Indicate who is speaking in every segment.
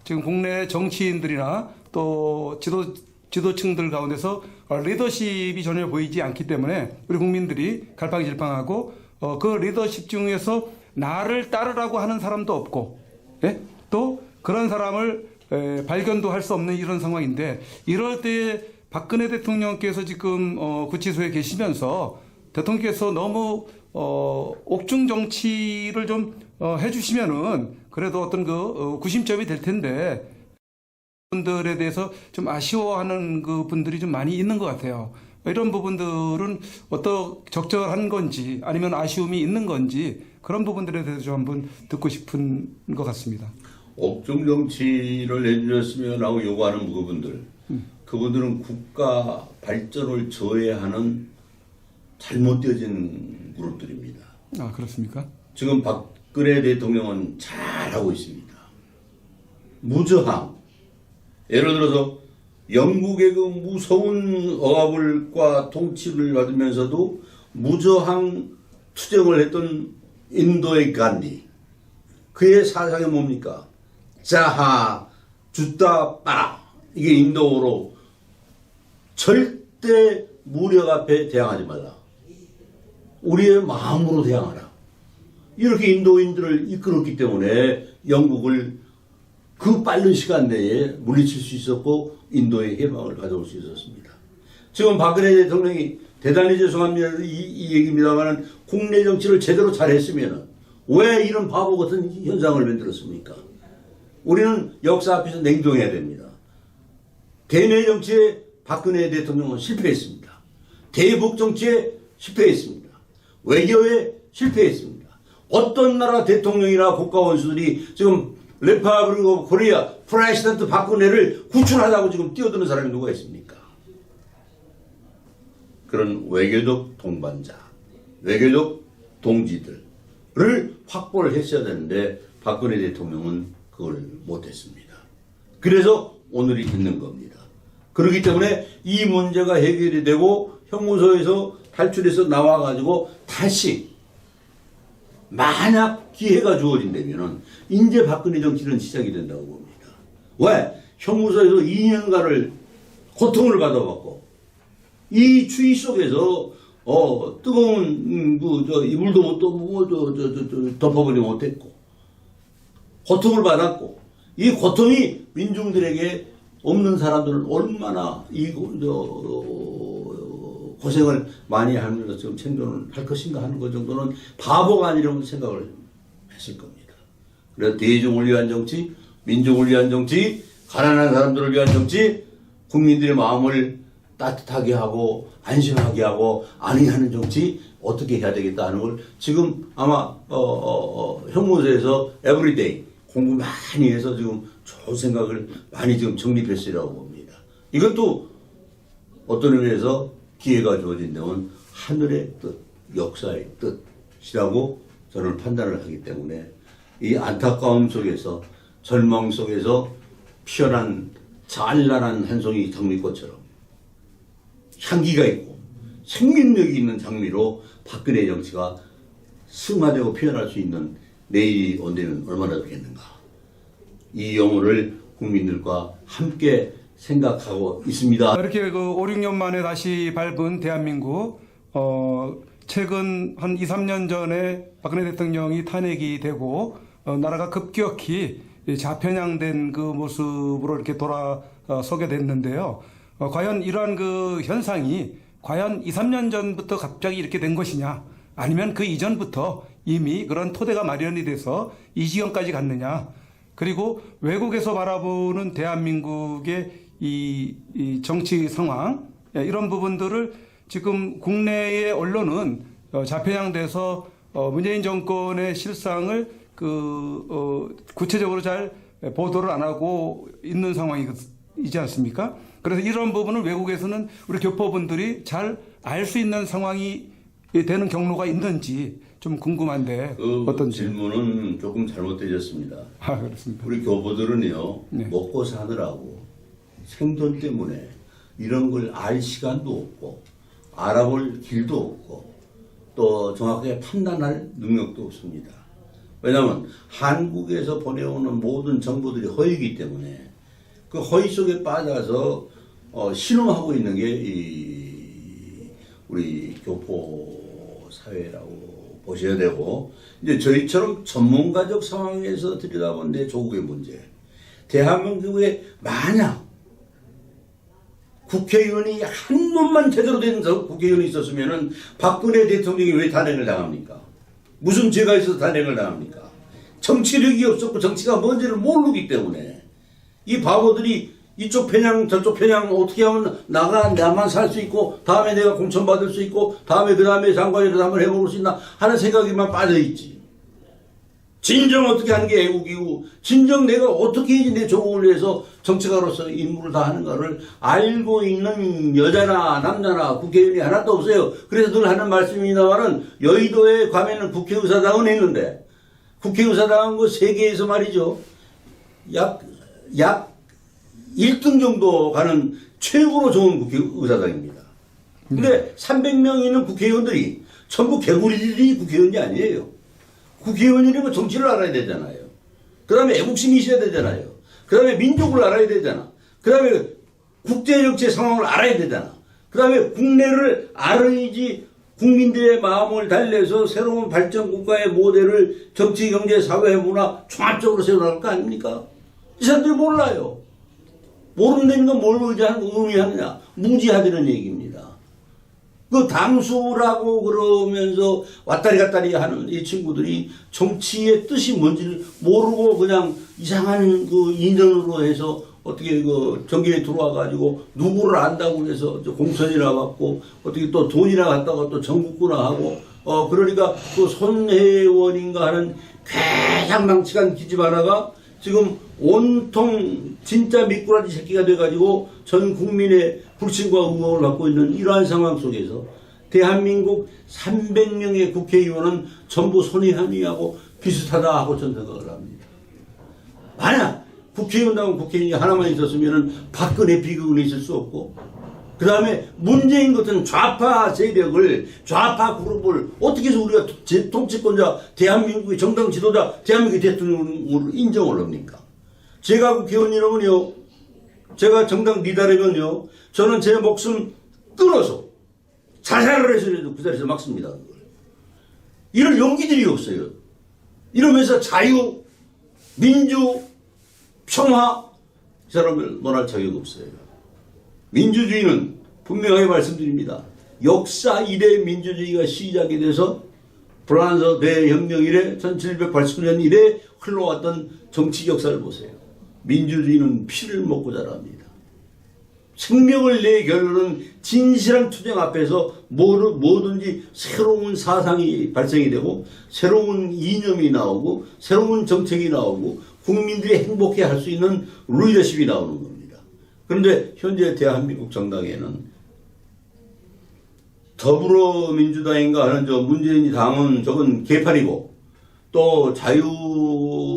Speaker 1: 지금 국내 정치인들이나 또 지도층들 가운데서 리더십이 전혀 보이지 않기 때문에 우리 국민들이 갈팡질팡하고 그 리더십 중에서 나를 따르라고 하는 사람도 없고, 예? 또 그런 사람을 발견도 할 수 없는 이런 상황인데, 이럴 때 박근혜 대통령께서 지금 구치소에 계시면서 대통령께서 너무 옥중 정치를 좀 해주시면은 그래도 어떤 그 구심점이 될 텐데, 분들에 대해서 좀 아쉬워하는 그 분들이 좀 많이 있는 것 같아요. 이런 부분들은 적절한 건지 아니면 아쉬움이 있는 건지 그런 부분들에 대해서 좀 한번 듣고 싶은 것 같습니다.
Speaker 2: 옥중 정치를 해주셨으면 하고 요구하는 그분들, 그분들은 국가 발전을 저해하는 잘못되어진 그룹들입니다.
Speaker 1: 아, 그렇습니까?
Speaker 2: 지금 박근혜 대통령은 잘하고 있습니다. 무저항. 예를 들어서 영국의 그 무서운 억압을과 통치를 받으면서도 무저항 투쟁을 했던 인도의 간디. 그의 사상이 뭡니까? 자하, 주다, 빠라. 이게 인도어로 절대 무력 앞에 대항하지 말라. 우리의 마음으로 대항하라. 이렇게 인도인들을 이끌었기 때문에 영국을 그 빠른 시간 내에 물리칠 수 있었고 인도의 해방을 가져올 수 있었습니다. 지금 박근혜 대통령이 대단히 죄송합니다. 이 얘기입니다만 국내 정치를 제대로 잘했으면 왜 이런 바보 같은 현상을 만들었습니까? 우리는 역사 앞에서 냉정해야 됩니다. 대내 정치에 박근혜 대통령은 실패했습니다. 대북 정치에 실패했습니다. 외교에 실패했습니다. 어떤 나라 대통령이나 국가원수들이 지금 레파브리크 코리아 프레시던트 박근혜를 구출하자고 지금 뛰어드는 사람이 누가 있습니까? 그런 외교적 동반자, 외교적 동지들을 확보를 했어야 되는데 박근혜 대통령은 그걸 못했습니다. 그래서 오늘이 있는 겁니다. 그렇기 때문에 이 문제가 해결이 되고 형무소에서 탈출해서 나와가지고 다시 만약 기회가 주어진다면은 이제 박근혜 정치는 시작이 된다고 봅니다. 왜? 형무소에서 2년간을 고통을 받아봤고 이 추위 속에서 뜨거운 이불도 덮어버리지 못했고 고통을 받았고 이 고통이 민중들에게 없는 사람들은 얼마나 고생을 많이 하면서 지금 생존을 할 것인가 하는 것 정도는 바보가 아니라고 생각을 했을 겁니다. 그래서 대중을 위한 정치, 민족을 위한 정치, 가난한 사람들을 위한 정치, 국민들의 마음을 따뜻하게 하고 안심하게 하고 안위하는 정치 어떻게 해야 되겠다 하는 걸 지금 아마 형무소에서 에브리데이 공부 많이 해서 지금 좋은 생각을 많이 지금 정립했으리라고 봅니다. 이것도 어떤 의미에서 기회가 주어진다면 하늘의 뜻, 역사의 뜻이라고 저는 판단을 하기 때문에 이 안타까움 속에서 절망 속에서 피어난 찬란한 한 송이 장미꽃처럼 향기가 있고 생명력이 있는 장미로 박근혜 정치가 승화되고 피어날 수 있는 내일이 온다면 얼마나 좋겠는가. 이 영혼을 국민들과 함께 생각하고 있습니다.
Speaker 1: 이렇게 그 5, 6년 만에 다시 밟은 대한민국, 최근 한 2, 3년 전에 박근혜 대통령이 탄핵이 되고, 나라가 급격히 좌편향된 그 모습으로 이렇게 돌아서게 됐는데요. 과연 이러한 그 현상이 과연 2, 3년 전부터 갑자기 이렇게 된 것이냐, 아니면 그 이전부터 이미 그런 토대가 마련이 돼서 이 지경까지 갔느냐, 그리고 외국에서 바라보는 대한민국의 이 정치 상황, 이런 부분들을 지금 국내의 언론은 좌편향돼서 문재인 정권의 실상을 구체적으로 잘 보도를 안 하고 있는 상황이지 않습니까? 그래서 이런 부분을 외국에서는 우리 교포분들이 잘 알 수 있는 상황이 되는 경로가 있는지 좀 궁금한데 어떤지.
Speaker 2: 질문은 조금 잘못되셨습니다.
Speaker 1: 아, 그렇습니다.
Speaker 2: 우리 교포들은요,
Speaker 1: 네.
Speaker 2: 먹고 사느라고 생존 때문에 이런 걸 알 시간도 없고 알아볼 길도 없고 또 정확하게 판단할 능력도 없습니다. 왜냐하면 한국에서 보내오는 모든 정보들이 허위이기 때문에 그 허위 속에 빠져서 신음하고 있는 게 우리 교포 사회라고 보셔야 되고, 이제 저희처럼 전문가적 상황에서 들여다본 데 조국의 문제. 대한민국에 만약 국회의원이 한 놈만 제대로 된 국회의원이 있었으면은 박근혜 대통령이 왜 탄핵을 당합니까? 무슨 죄가 있어서 탄핵을 당합니까? 정치력이 없었고 정치가 뭔지를 모르기 때문에 이 바보들이 이쪽 편향 저쪽 편향 어떻게 하면 나만 살 수 있고 다음에 내가 공천받을 수 있고 다음에 그 다음에 장관이라도 한번 해먹을 수 있나 하는 생각에만 빠져있지. 진정 어떻게 하는 게 애국이고 진정 내가 어떻게 해야지 내 조국을 위해서 정치가로서 임무를 다하는가를 알고 있는 여자나 남자나 국회의원이 하나도 없어요. 그래서 늘 하는 말씀입니다만은 여의도에 가면은 국회의사당은 있는데 국회의사당은 그 세계에서 말이죠. 약 1등 정도 가는 최고로 좋은 국회의사당입니다. 근데 300명 있는 국회의원들이 전부 개구리들이 국회의원이 아니에요. 국회의원이라면 정치를 알아야 되잖아요. 그 다음에 애국심이 있어야 되잖아요. 그 다음에 민족을 알아야 되잖아. 그 다음에 국제정치 상황을 알아야 되잖아. 그 다음에 국내를 알아야지 국민들의 마음을 달래서 새로운 발전 국가의 모델을 정치, 경제, 사회, 문화 종합적으로 세워나갈 거 아닙니까? 이 사람들이 몰라요. 모른다니까 뭘 의미하느냐. 무지하다는 얘기입니다. 그 당수라고 그러면서 왔다리 갔다리 하는 이 친구들이 정치의 뜻이 뭔지를 모르고 그냥 이상한 그 인연으로 해서 어떻게 그 정계에 들어와 가지고 누구를 안다고 해서 공천이나 받고 어떻게 또 돈이나 갖다가 또 전국구나 하고 그러니까 그 손혜원인가 하는 괴상망측한 기집 하나가 지금 온통 진짜 미꾸라지 새끼가 돼가지고 전 국민의 불신과 의혹을 받고 있는 이러한 상황 속에서 대한민국 300명의 국회의원은 전부 손혜원이하고 비슷하다 하고 저는 생각을 합니다. 만약 국회의원다운 국회의원이 하나만 있었으면 박근혜 비극은 있을 수 없고 그 다음에 문재인 같은 좌파 세력을 좌파 그룹을 어떻게 해서 우리가 통치권자 대한민국의 정당 지도자 대한민국의 대통령으로 인정을 합니까? 제가 국회의원이라면요 제가 정당 리더라면요 저는 제 목숨 끊어서 자살을 해서라도 그 자리에서 막습니다. 이럴 용기들이 없어요. 이러면서 자유, 민주, 평화 이 사람을 논할 자격이 없어요. 민주주의는 분명하게 말씀드립니다. 역사 이래 민주주의가 시작이 돼서 프랑스 대혁명 이래 1789년 이래 흘러왔던 정치 역사를 보세요. 민주주의는 피를 먹고 자랍니다. 생명을 내 결론은 진실한 투쟁 앞에서 뭐든지 새로운 사상이 발생이 되고 새로운 이념이 나오고 새로운 정책이 나오고 국민들이 행복해 할 수 있는 리더십이 나오는 겁니다. 그런데 현재 대한민국 정당에는 더불어민주당인가 하는 저 문재인 당은 저건 개판이고 또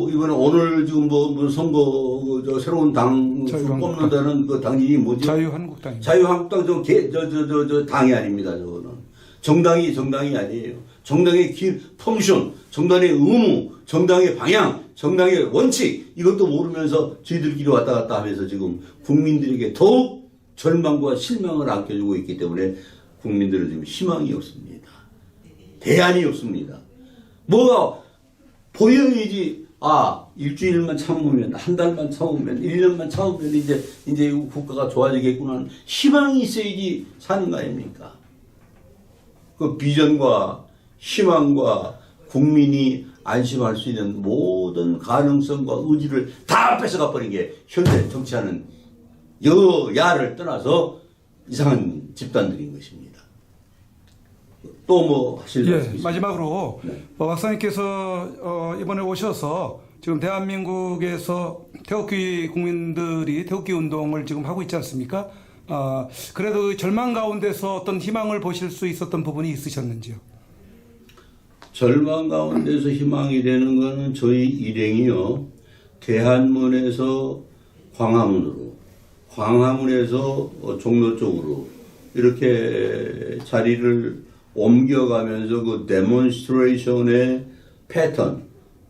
Speaker 2: 이번에 오늘 지금 뭐 선거 저 새로운 당 뽑는다는 그 당이 뭐지?
Speaker 1: 자유한국당.
Speaker 2: 자유한국당 저 당이 아닙니다. 저거는 정당이 아니에요. 정당의 펑션, 정당의 의무, 정당의 방향, 정당의 원칙 이것도 모르면서 저희들끼리 왔다 갔다 하면서 지금 국민들에게 더욱 절망과 실망을 안겨주고 있기 때문에 국민들은 지금 희망이 없습니다. 대안이 없습니다. 뭐가 보여야지. 일주일만 참으면, 한 달만 참으면, 1년만 참으면 이제 국가가 좋아지겠구나. 희망이 있어야지 사는 거 아닙니까? 그 비전과 희망과 국민이 안심할 수 있는 모든 가능성과 의지를 다 뺏어가 버린 게 현재 정치하는 여야를 떠나서 이상한 집단들인 것입니다. 또 뭐 하실 말씀 있습니까?
Speaker 1: 마지막으로
Speaker 2: 네.
Speaker 1: 박사님께서 이번에 오셔서 지금 대한민국에서 태극기 국민들이 태극기 운동을 지금 하고 있지 않습니까? 그래도 절망 가운데서 어떤 희망을 보실 수 있었던 부분이 있으셨는지요?
Speaker 2: 절망 가운데서 희망이 되는 것은 저희 일행이요. 대한문에서 광화문으로, 광화문에서 종로 쪽으로 이렇게 자리를 옮겨가면서 그 데몬스트레이션의 패턴,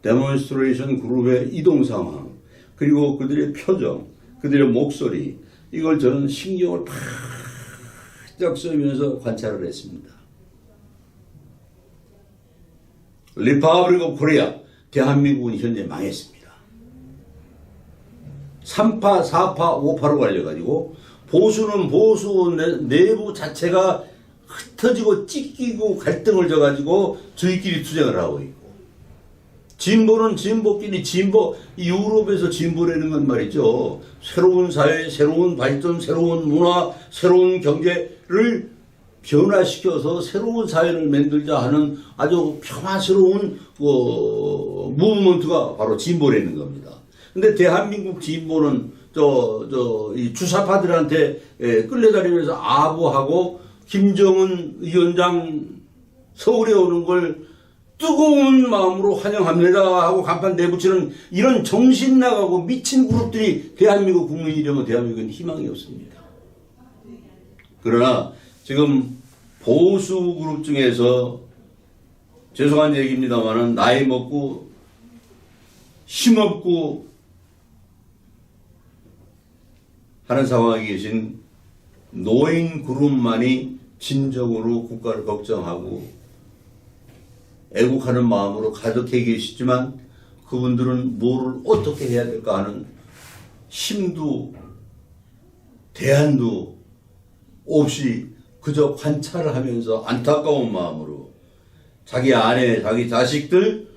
Speaker 2: 데몬스트레이션 그룹의 이동 상황, 그리고 그들의 표정, 그들의 목소리, 이걸 저는 신경을 바짝 쓰면서 관찰을 했습니다. 리퍼블릭 오브 코리아, 대한민국은 현재 망했습니다. 3파, 4파, 5파로 갈려가지고 보수는 보수 내부 자체가 흩어지고 찢기고 갈등을 져가지고 저희끼리 투쟁을 하고 있고, 진보는 진보끼리 유럽에서 진보라는 건 말이죠. 새로운 사회, 새로운 발전, 새로운 문화, 새로운 경제를 변화시켜서 새로운 사회를 만들자 하는 아주 평화스러운 무브먼트가 바로 진보라는 겁니다. 근데 대한민국 진보는 이 주사파들한테 끌려다니면서 아부하고 김정은 위원장 서울에 오는 걸 뜨거운 마음으로 환영합니다 하고 간판 내붙이는 이런 정신 나가고 미친 그룹들이 대한민국 국민이라면 대한민국은 희망이 없습니다. 그러나 지금 보수 그룹 중에서 죄송한 얘기입니다만은 나이 먹고 힘없고 하는 상황에 계신 노인 그룹만이 진정으로 국가를 걱정하고 애국하는 마음으로 가득해 계시지만 그분들은 뭐를 어떻게 해야 될까 하는 힘도 대안도 없이 그저 관찰을 하면서 안타까운 마음으로 자기 아내, 자기 자식들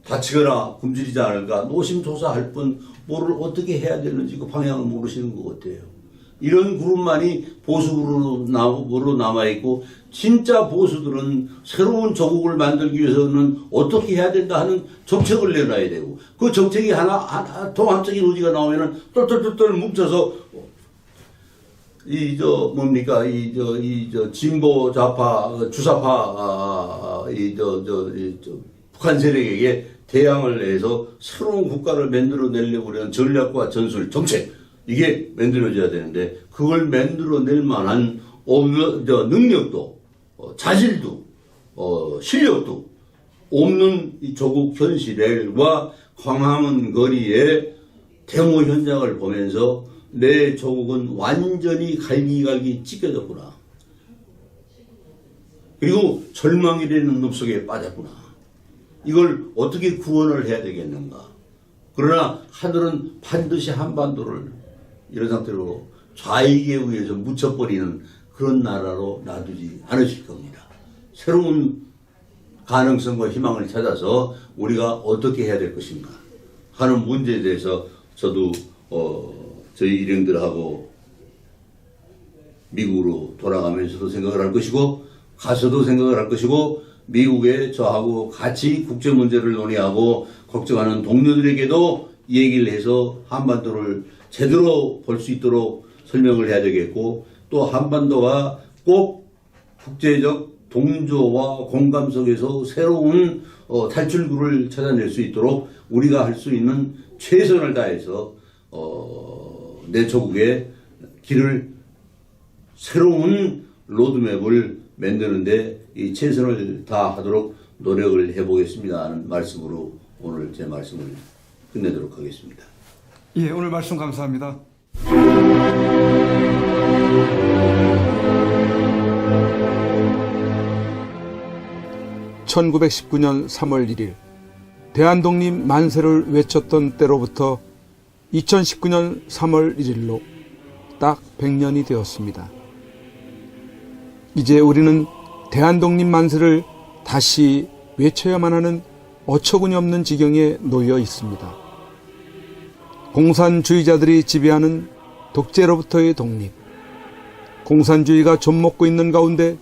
Speaker 2: 다치거나 굶주리지 않을까 노심초사할 뿐 뭐를 어떻게 해야 되는지 그 방향을 모르시는 것 같아요. 이런 그룹만이 보수그룹으로 남아있고, 진짜 보수들은 새로운 조국을 만들기 위해서는 어떻게 해야 된다 하는 정책을 내놔야 되고, 그 정책이 하나 통합적인 의지가 나오면은 똘똘똘똘 뭉쳐서 진보 좌파 주사파 북한 세력에게 대항을 해서 새로운 국가를 만들어내려고 하는 전략과 전술, 정책, 이게 만들어져야 되는데 그걸 만들어낼 만한 능력도 자질도 실력도 없는 이 조국 현실과 광화문 거리의 데모 현장을 보면서 내 조국은 완전히 갈기갈기 찢겨졌구나. 그리고 절망이라는 늪 속에 빠졌구나. 이걸 어떻게 구원을 해야 되겠는가. 그러나 하늘은 반드시 한반도를 이런 상태로 좌익에 의해서 묻혀버리는 그런 나라로 놔두지 않으실 겁니다. 새로운 가능성과 희망을 찾아서 우리가 어떻게 해야 될 것인가 하는 문제에 대해서 저도 저희 일행들하고 미국으로 돌아가면서도 생각을 할 것이고, 가서도 생각을 할 것이고, 미국에 저하고 같이 국제 문제를 논의하고 걱정하는 동료들에게도 얘기를 해서 한반도를 제대로 볼 수 있도록 설명을 해야 되겠고, 또 한반도가 꼭 국제적 동조와 공감 속에서 새로운 탈출구를 찾아낼 수 있도록 우리가 할 수 있는 최선을 다해서 내 조국의 길을, 새로운 로드맵을 만드는데 이 최선을 다하도록 노력을 해보겠습니다 하는 말씀으로 오늘 제 말씀을 끝내도록 하겠습니다.
Speaker 1: 예, 오늘 말씀 감사합니다.
Speaker 3: 1919년 3월 1일 대한독립 만세를 외쳤던 때로부터 2019년 3월 1일로 딱 100년이 되었습니다. 이제 우리는 대한독립 만세를 다시 외쳐야만 하는 어처구니 없는 지경에 놓여 있습니다. 공산주의자들이 지배하는 독재로부터의 독립, 공산주의가 좀먹고 있는 가운데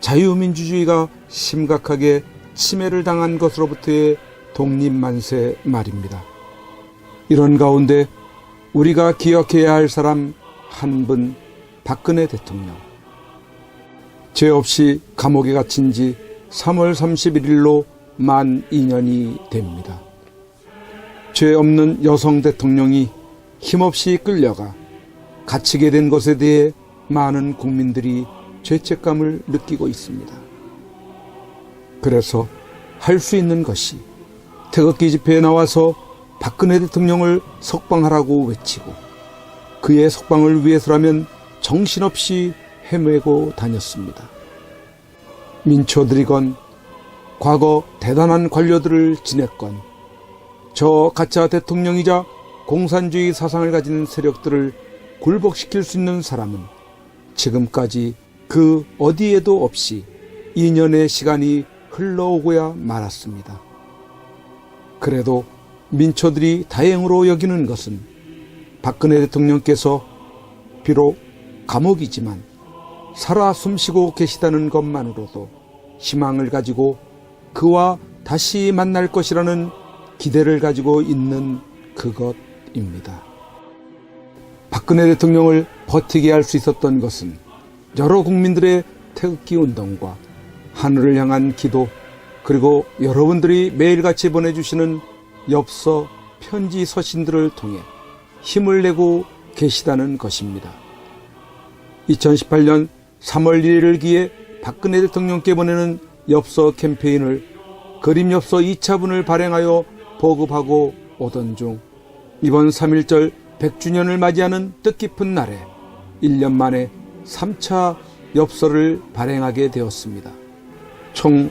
Speaker 3: 자유민주주의가 심각하게 침해를 당한 것으로부터의 독립만세 말입니다. 이런 가운데 우리가 기억해야 할 사람 한 분, 박근혜 대통령. 죄 없이 감옥에 갇힌 지 3월 31일로 만 2년이 됩니다. 죄 없는 여성 대통령이 힘없이 끌려가 갇히게 된 것에 대해 많은 국민들이 죄책감을 느끼고 있습니다. 그래서 할 수 있는 것이 태극기 집회에 나와서 박근혜 대통령을 석방하라고 외치고 그의 석방을 위해서라면 정신없이 헤매고 다녔습니다. 민초들이건 과거 대단한 관료들을 지냈건 저 가짜 대통령이자 공산주의 사상을 가진 세력들을 굴복시킬 수 있는 사람은 지금까지 그 어디에도 없이 2년의 시간이 흘러오고야 말았습니다. 그래도 민초들이 다행으로 여기는 것은 박근혜 대통령께서 비록 감옥이지만 살아 숨쉬고 계시다는 것만으로도 희망을 가지고 그와 다시 만날 것이라는 기대를 가지고 있는 그것입니다. 박근혜 대통령을 버티게 할 수 있었던 것은 여러 국민들의 태극기 운동과 하늘을 향한 기도, 그리고 여러분들이 매일같이 보내주시는 엽서, 편지, 서신들을 통해 힘을 내고 계시다는 것입니다. 2018년 3월 1일을 기해 박근혜 대통령께 보내는 엽서 캠페인을 그림 엽서 2차분을 발행하여 보급하고 오던 중 이번 3.1절 100주년을 맞이하는 뜻깊은 날에 1년 만에 3차 엽서를 발행하게 되었습니다. 총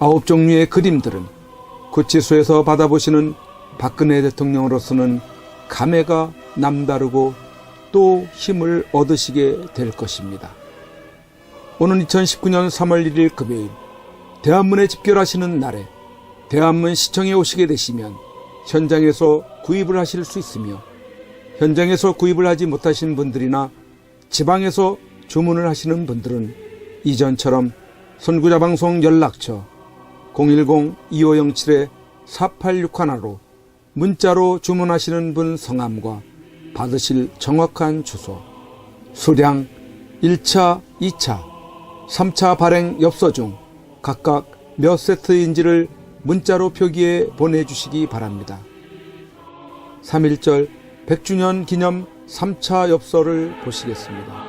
Speaker 3: 9종류의 그림들은 구치소에서 받아보시는 박근혜 대통령으로서는 감회가 남다르고 또 힘을 얻으시게 될 것입니다. 오는 2019년 3월 1일 금요일 대한문에 집결하시는 날에 대한문 시청에 오시게 되시면 현장에서 구입을 하실 수 있으며 현장에서 구입을 하지 못하신 분들이나 지방에서 주문을 하시는 분들은 이전처럼 선구자방송 연락처 010-2507-4861로 문자로 주문하시는 분 성함과 받으실 정확한 주소, 수량 1차, 2차, 3차 발행 엽서 중 각각 몇 세트인지를 문자로 표기해 보내주시기 바랍니다. 3.1절 100주년 기념 3차 엽서를 보시겠습니다.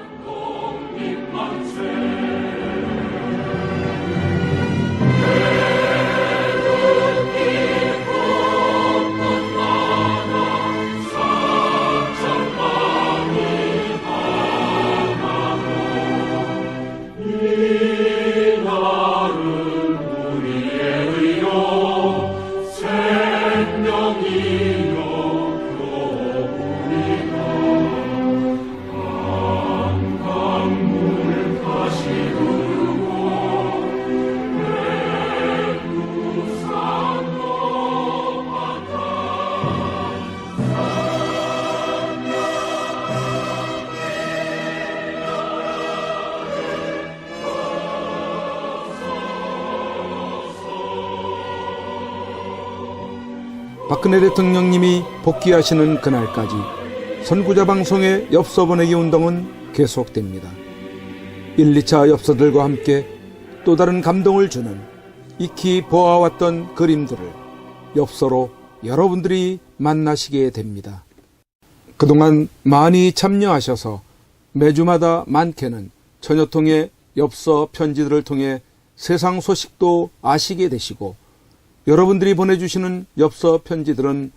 Speaker 3: 박근혜 대통령님이 복귀하시는 그날까지 선구자 방송의 엽서 보내기 운동은 계속됩니다. 1, 2차 엽서들과 함께 또 다른 감동을 주는 익히 보아왔던 그림들을 엽서로 여러분들이 만나시게 됩니다. 그동안 많이 참여하셔서 매주마다 많게는 천여 통의 엽서 편지들을 통해 세상 소식도 아시게 되시고 여러분들이 보내주시는 엽서 편지들은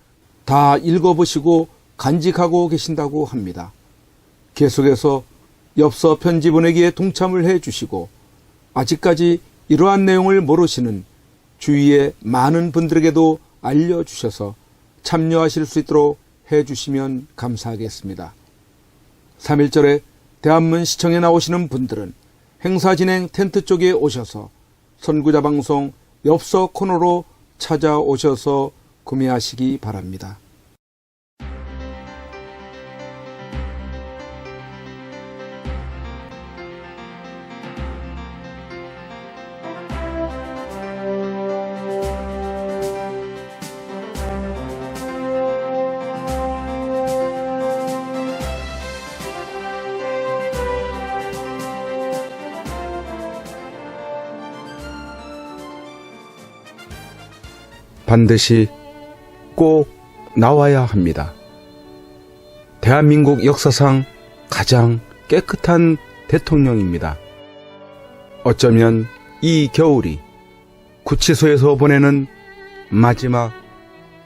Speaker 3: 다 읽어보시고 간직하고 계신다고 합니다. 계속해서 엽서 편지 보내기에 동참을 해주시고 아직까지 이러한 내용을 모르시는 주위의 많은 분들에게도 알려주셔서 참여하실 수 있도록 해주시면 감사하겠습니다. 3.1절에 대한문 시청에 나오시는 분들은 행사 진행 텐트 쪽에 오셔서 선구자 방송 엽서 코너로 찾아오셔서 구매하시기 바랍니다. 반드시 꼭 나와야 합니다. 대한민국 역사상 가장 깨끗한 대통령입니다. 어쩌면 이 겨울이 구치소에서 보내는 마지막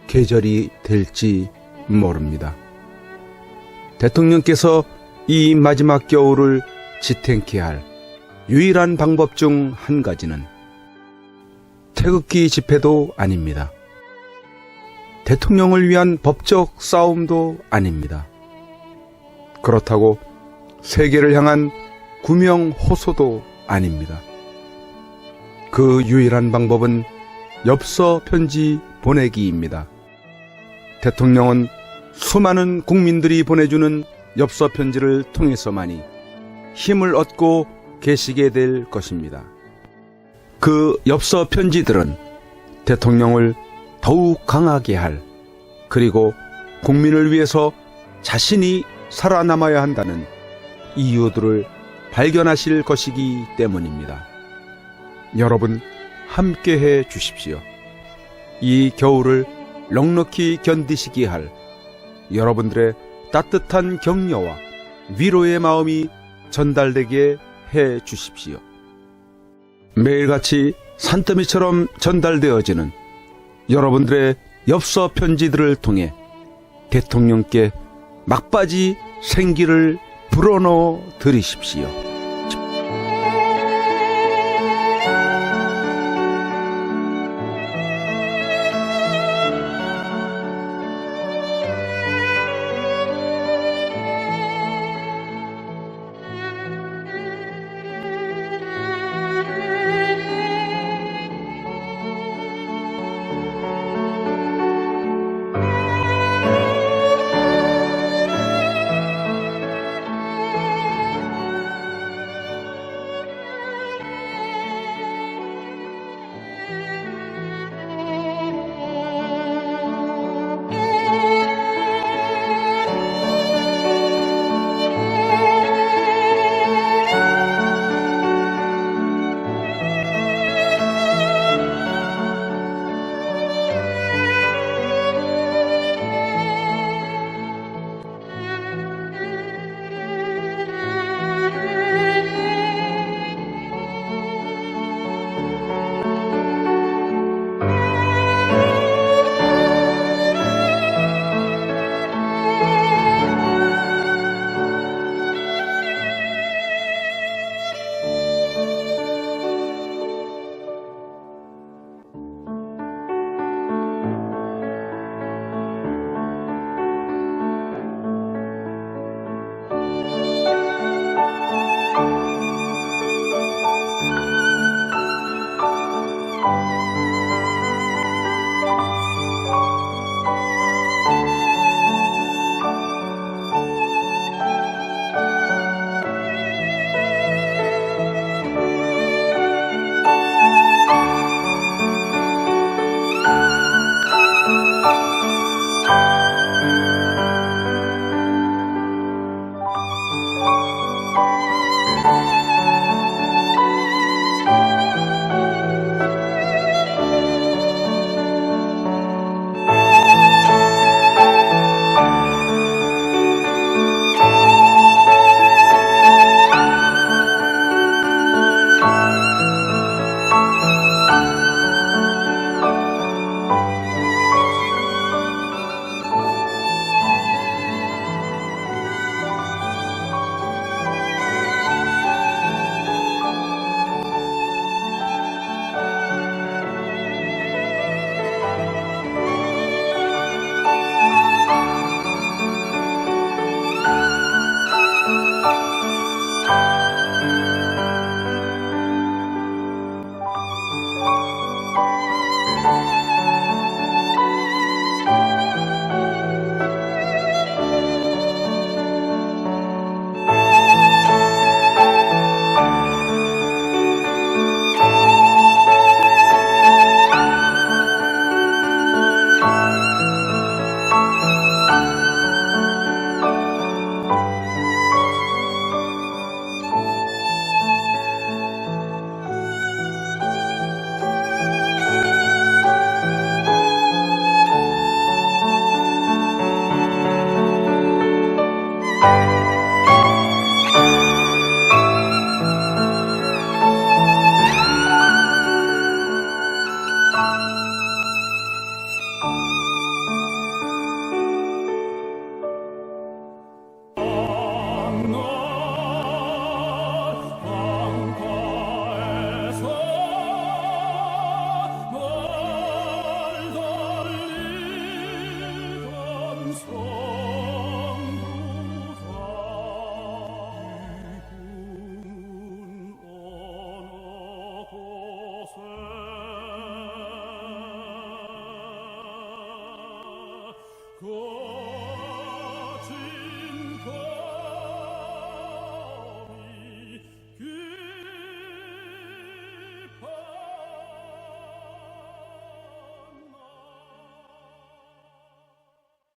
Speaker 3: 계절이 될지 모릅니다. 대통령께서 이 마지막 겨울을 지탱케 할 유일한 방법 중 한 가지는 태극기 집회도 아닙니다. 대통령을 위한 법적 싸움도 아닙니다. 그렇다고 세계를 향한 구명 호소도 아닙니다. 그 유일한 방법은 엽서 편지 보내기입니다. 대통령은 수많은 국민들이 보내주는 엽서 편지를 통해서만이 힘을 얻고 계시게 될 것입니다. 그 엽서 편지들은 대통령을 더욱 강하게 할, 그리고 국민을 위해서 자신이 살아남아야 한다는 이유들을 발견하실 것이기 때문입니다. 여러분, 함께해 주십시오. 이 겨울을 넉넉히 견디시기 할 여러분들의 따뜻한 격려와 위로의 마음이 전달되게 해 주십시오. 매일같이 산더미처럼 전달되어지는 여러분들의 엽서 편지들을 통해 대통령께 막바지 생기를 불어넣어 드리십시오.